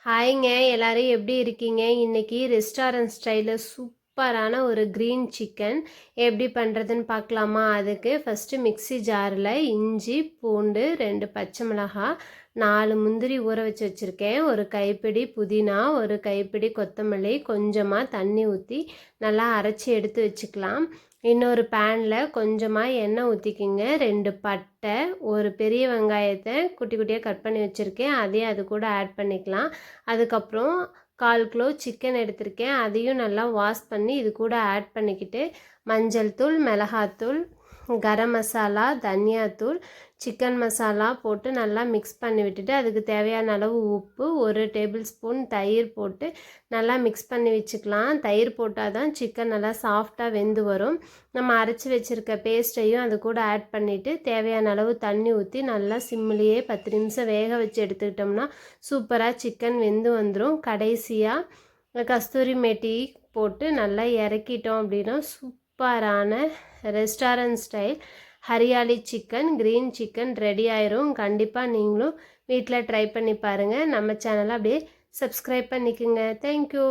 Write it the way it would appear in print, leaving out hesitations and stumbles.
ஹாய்ங்க எல்லாரும் எப்படி இருக்கீங்க? இன்னைக்கு ரெஸ்டாரண்ட் ஸ்டைலில் சூப்பரான ஒரு க்ரீன் சிக்கன் எப்படி பண்ணுறதுன்னு பார்க்கலாமா? அதுக்கு ஃபஸ்ட்டு மிக்ஸி ஜாரில் இஞ்சி பூண்டு 2 பச்சை மிளகாய் 4 முந்திரி ஊற வச்சு வச்சுருக்கேன். ஒரு கைப்பிடி புதினா, ஒரு கைப்பிடி கொத்தமல்லி, கொஞ்சமாக தண்ணி ஊற்றி நல்லா அரைச்சி எடுத்து வச்சுக்கலாம். இன்னொரு பேனில் கொஞ்சமாக எண்ணெய் ஊற்றிக்கிங்க. 2 பட்டை, ஒரு பெரிய வெங்காயத்தை குட்டி குட்டியாக கட் பண்ணி வச்சுருக்கேன், அதையும் அது கூட ஆட் பண்ணிக்கலாம். அதுக்கப்புறம் 1/4 கிலோ சிக்கன் எடுத்திருக்கேன், அதையும் நல்லா வாஷ் பண்ணி இது கூட ஆட் பண்ணிக்கிட்டு மஞ்சள் தூள், மிளகாத்தூள், கரம் மசாலா, தனியாத்தூள், சிக்கன் மசாலா போட்டு நல்லா மிக்ஸ் பண்ணி விட்டுட்டு அதுக்கு தேவையான அளவு உப்பு, 1 டேபிள் ஸ்பூன் தயிர் போட்டு நல்லா மிக்ஸ் பண்ணி வச்சுக்கலாம். தயிர் போட்டால் தான் சிக்கன் நல்லா சாஃப்டாக வெந்து வரும். நம்ம அரைச்சி வச்சுருக்க பேஸ்ட்டையும் அது கூட ஆட் பண்ணிவிட்டு தேவையான அளவு தண்ணி ஊற்றி நல்லா சிம்மிலேயே 10 நிமிஷம் வேக வச்சு எடுத்துக்கிட்டோம்னா சூப்பராக சிக்கன் வெந்து வந்துடும். கடைசியாக கஸ்தூரி மேத்தி போட்டு நல்லா இறக்கிட்டோம் அப்படின்னா சூப்பரான restaurant style hariyali chicken, green chicken ready ஆயிரும். கண்டிப்பாக நீங்களும் வீட்டில் ட்ரை பண்ணி பாருங்கள். நம்ம சேனலை அப்படியே சப்ஸ்கிரைப் பண்ணிக்கோங்க. தேங்க்யூ.